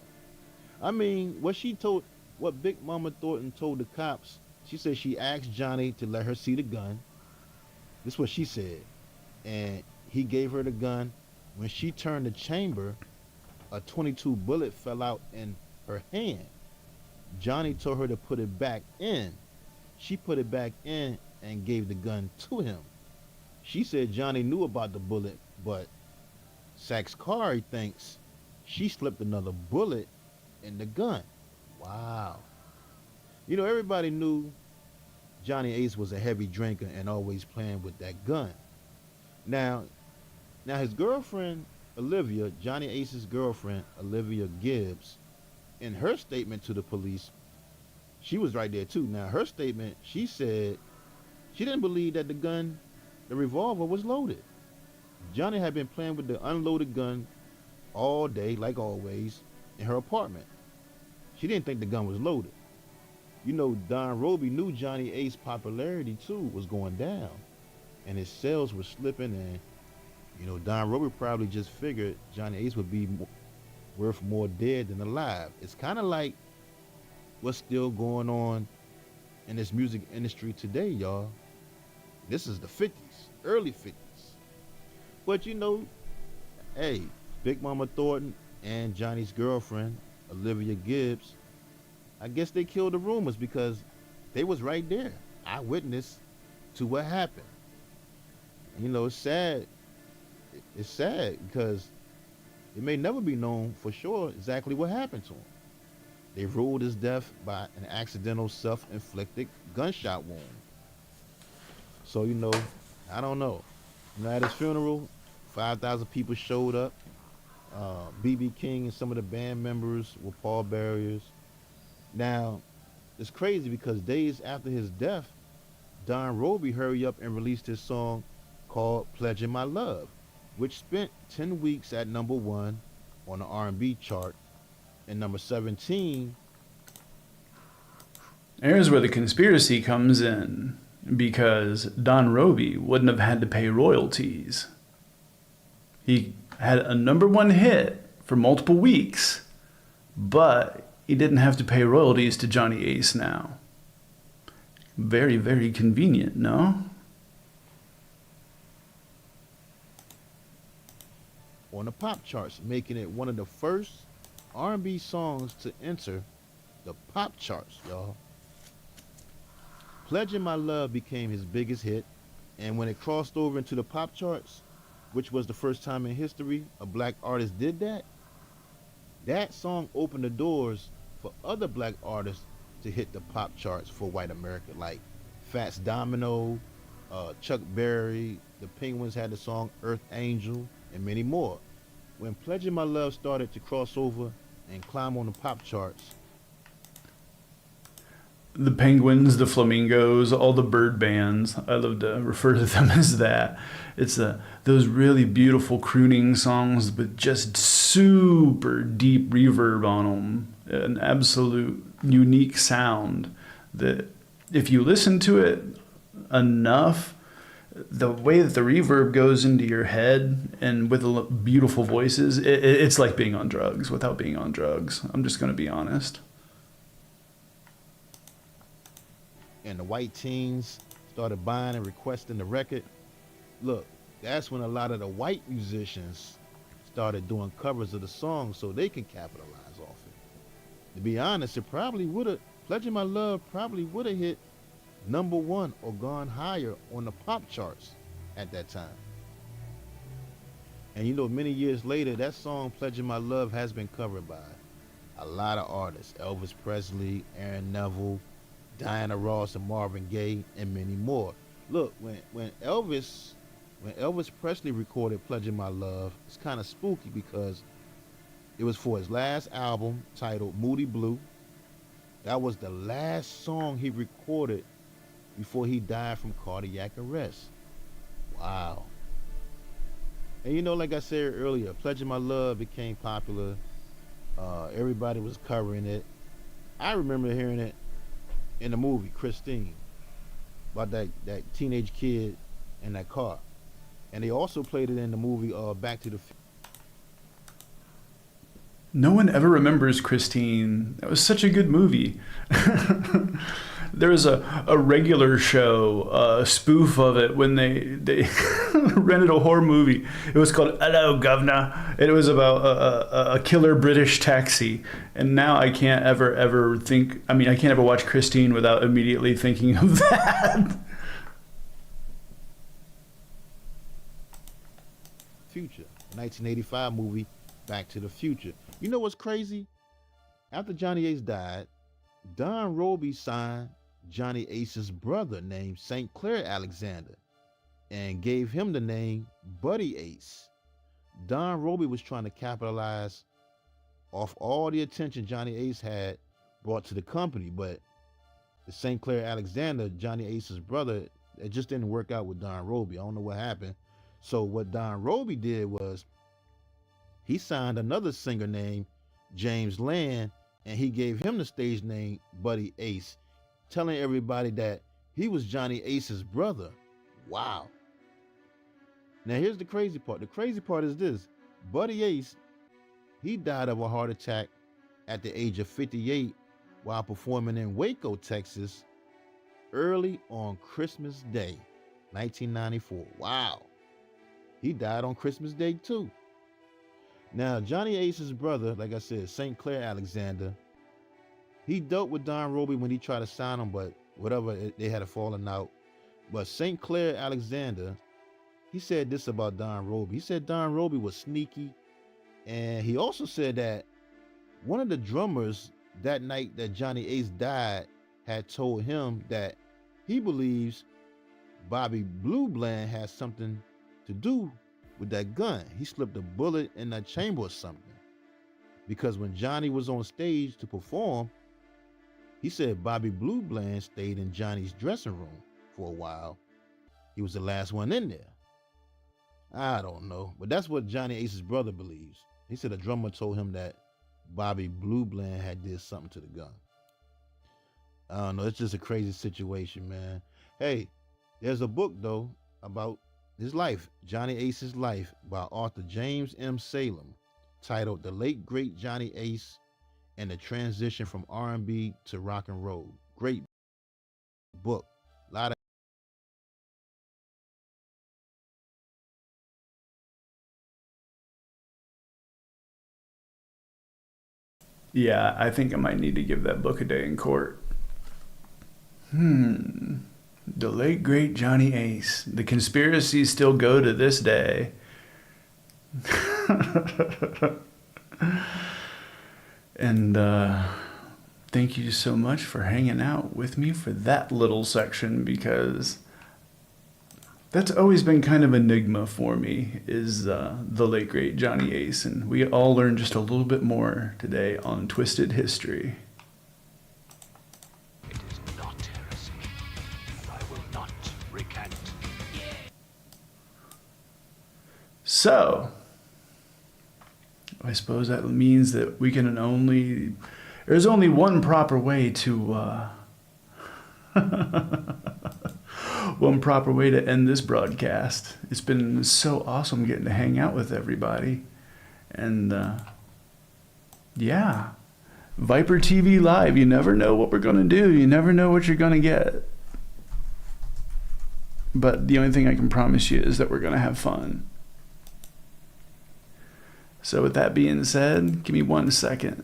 S23: I mean, what Big Mama Thornton told the cops, she said she asked Johnny to let her see the gun. This is what she said. And he gave her the gun. When she turned the chamber, a .22 bullet fell out in her hand. Johnny told her to put it back in. She put it back in and gave the gun to him. She said Johnny knew about the bullet, but Sax Curry thinks she slipped another bullet in the gun. Wow. You know, everybody knew Johnny Ace was a heavy drinker and always playing with that gun. Now his girlfriend, Olivia, Johnny Ace's girlfriend, Olivia Gibbs, in her statement to the police, she was right there too. Now, her statement, she said she didn't believe that the revolver was loaded. Johnny had been playing with the unloaded gun all day, like always, in her apartment. She didn't think the gun was loaded. You know, Don Roby knew Johnny Ace's popularity too was going down, and his sales were slipping, and you know, Don Roby probably just figured Johnny Ace would be worth more dead than alive. It's kind of like what's still going on in this music industry today, y'all. This is the 50s, early 50s. But you know, hey, Big Mama Thornton and Johnny's girlfriend, Olivia Gibbs, I guess they killed the rumors because they was right there, eyewitness to what happened. You know, it's sad. It's sad because it may never be known for sure exactly what happened to him. They ruled his death by an accidental self-inflicted gunshot wound. So, you know, I don't know. You know, at his funeral, 5,000 people showed up. B.B. King and some of the band members were pallbearers. Now, it's crazy because days after his death, Don Roby hurried up and released his song called Pledging My Love, which spent 10 weeks at #1 on the R&B chart, and number 17.
S3: Here's where the conspiracy comes in, because Don Roby wouldn't have had to pay royalties. He had a #1 hit for multiple weeks, but he didn't have to pay royalties to Johnny Ace now. Very, very convenient, no?
S23: On the pop charts, making it one of the first R&B songs to enter the pop charts, y'all. Pledging My Love became his biggest hit, and when it crossed over into the pop charts, which was the first time in history a black artist did that, that song opened the doors for other black artists to hit the pop charts for white America, like Fats Domino, Chuck Berry, the Penguins had the song Earth Angel, and many more. When Pledging My Love started to cross over and climb on the pop charts,
S3: the Penguins, the Flamingos, all the bird bands, I love to refer to them as that. It's those really beautiful crooning songs with just super deep reverb on them, an absolute unique sound that if you listen to it enough, the way that the reverb goes into your head and with the beautiful voices, it's like being on drugs without being on drugs. I'm just going to be honest.
S23: and the white teens started buying and requesting the record, look, that's when a lot of the white musicians started doing covers of the song so they can capitalize off it. To be honest, it probably would have, Pledging My Love probably would have hit #1 or gone higher on the pop charts at that time. And you know, many years later, that song Pledging My Love has been covered by a lot of artists. Elvis Presley, Aaron Neville, Diana Ross and Marvin Gaye, and many more. Look, when Elvis Presley recorded Pledging My Love, it's kind of spooky because it was for his last album titled Moody Blue. That was the last song he recorded before he died from cardiac arrest. Wow. And you know, like I said earlier, Pledging My Love became popular. Everybody was covering it. I remember hearing it in the movie Christine, about that teenage kid in that car. And they also played it in the movie Back to the Future.
S3: No one ever remembers Christine. That was such a good movie. There was a regular show, a spoof of it when they rented a horror movie. It was called Hello, Governor. And it was about a killer British taxi. And now I can't ever think, I can't ever watch Christine without immediately thinking of that.
S23: Future, 1985 movie Back to the Future. You know what's crazy? After Johnny Ace died, Don Roby signed Johnny Ace's brother named St. Clair Alexander and gave him the name Buddy Ace. Don Roby was trying to capitalize off all the attention Johnny Ace had brought to the company, but the St. Clair Alexander, Johnny Ace's brother, it just didn't work out with Don Roby. I don't know what happened. So what Don Roby did was he signed another singer named James Land, and he gave him the stage name Buddy Ace, telling everybody that he was Johnny Ace's brother. Wow. Now here's the crazy part. The crazy part is this. Buddy Ace, he died of a heart attack at the age of 58 while performing in Waco, Texas, early on Christmas Day, 1994. Wow. He died on Christmas Day too. Now, Johnny Ace's brother, like I said, St. Clair Alexander, he dealt with Don Roby when he tried to sign him, but whatever, they had a falling out. But St. Clair Alexander, he said this about Don Roby. He said Don Roby was sneaky, and he also said that one of the drummers that night that Johnny Ace died had told him that he believes Bobby Blue Bland has something to do with that gun. He slipped a bullet in that chamber or something. Because when Johnny was on stage to perform, he said Bobby Blue Bland stayed in Johnny's dressing room for a while. He was the last one in there. I don't know, but that's what Johnny Ace's brother believes. He said a drummer told him that Bobby Blue Bland had did something to the gun. I don't know, it's just a crazy situation, man. Hey, there's a book though about his life, Johnny Ace's life, by author James M. Salem, titled The Late Great Johnny Ace and the Transition from R&B to Rock and Roll. Great book. A lot of
S3: Yeah, I think I might need to give that book a day in court. The late great Johnny Ace. The conspiracies still go to this day. And thank you so much for hanging out with me for that little section, because that's always been kind of an enigma for me, is the late great Johnny Ace. And we all learned just a little bit more today on Twisted History. So, I suppose that means that we can there's only one proper way to, one proper way to end this broadcast. It's been so awesome getting to hang out with everybody. And, yeah, ViperTV Live, you never know what we're going to do. You never know what you're going to get. But the only thing I can promise you is that we're going to have fun. So with that being said, give me 1 second.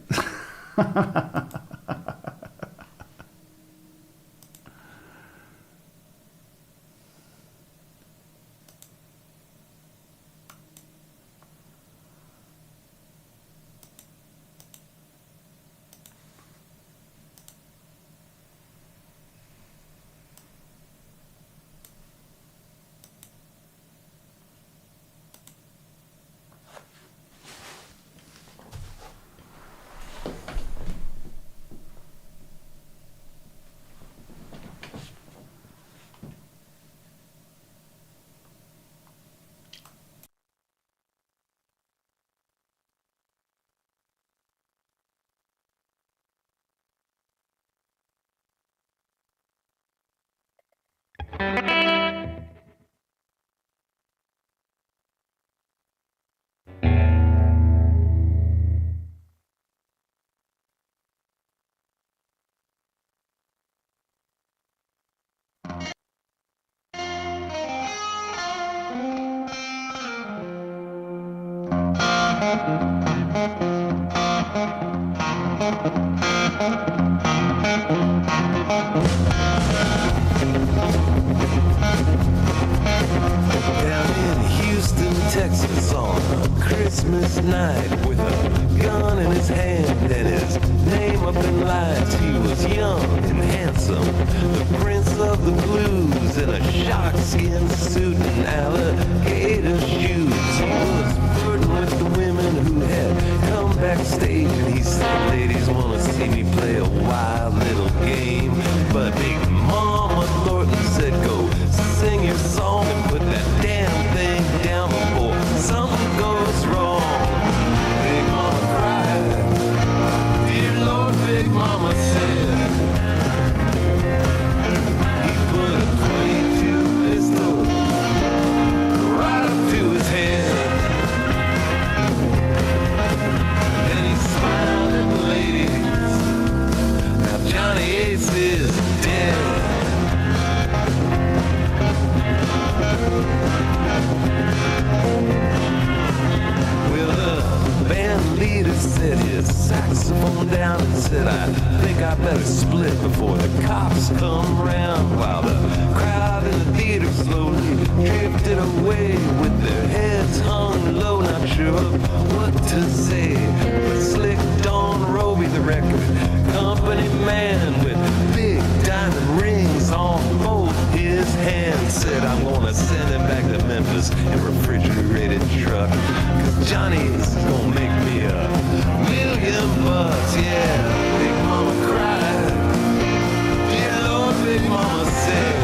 S1: Down in Houston, Texas on a Christmas night with a gun in his hand and his name up in lights. He was young and handsome, the prince of the blues in a shark-skin suit and alligator shoes. He was flirting with the women who had come backstage and he said, ladies wanna see me play a wild little game. But Big Mama Thornton said, go sing your song and put that damn thing down before something goes wrong. Big Mama cried, dear Lord, Big Mama said, he put a 22 pistol right up to his head. Then he smiled at the ladies. Now Johnny Ace is dead. Well, the band leader set his saxophone down and said, I think I better split before the cops come round. While the crowd in the theater slowly drifted away with their heads hung low, not sure what to say. But Slick Don Roby, the record company man with big diamond rings on both his hands, said, I'm gonna send him back to Memphis in a refrigerated truck, 'cause Johnny's gonna make me $1,000,000, yeah. Big Mama cried, dear Lord, Big Mama said,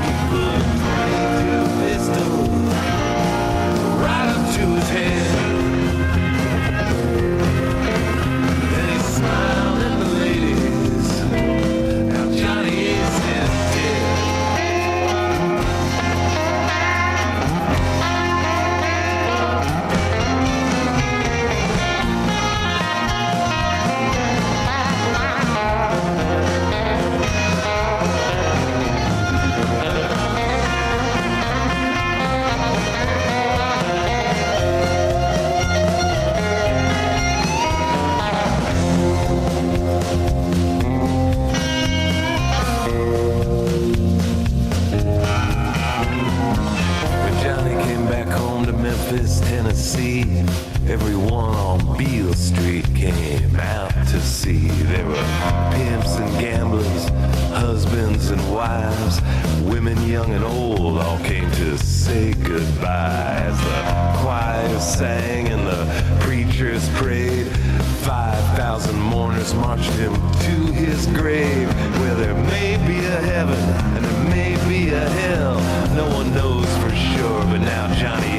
S1: he put a 22 pistol right up to his head. Then he smiled at the ladies. Now Johnny Ace is dead. When Johnny came back home to Memphis, Tennessee, everyone on Beale Street came out to see. There were pimps and gamblers, husbands and wives, women young and old all came to say goodbye. As the choir sang and the preachers prayed, 5,000 mourners marched him to his grave, where there may be a heaven and there may be a hell. No one knows for sure, but now Johnny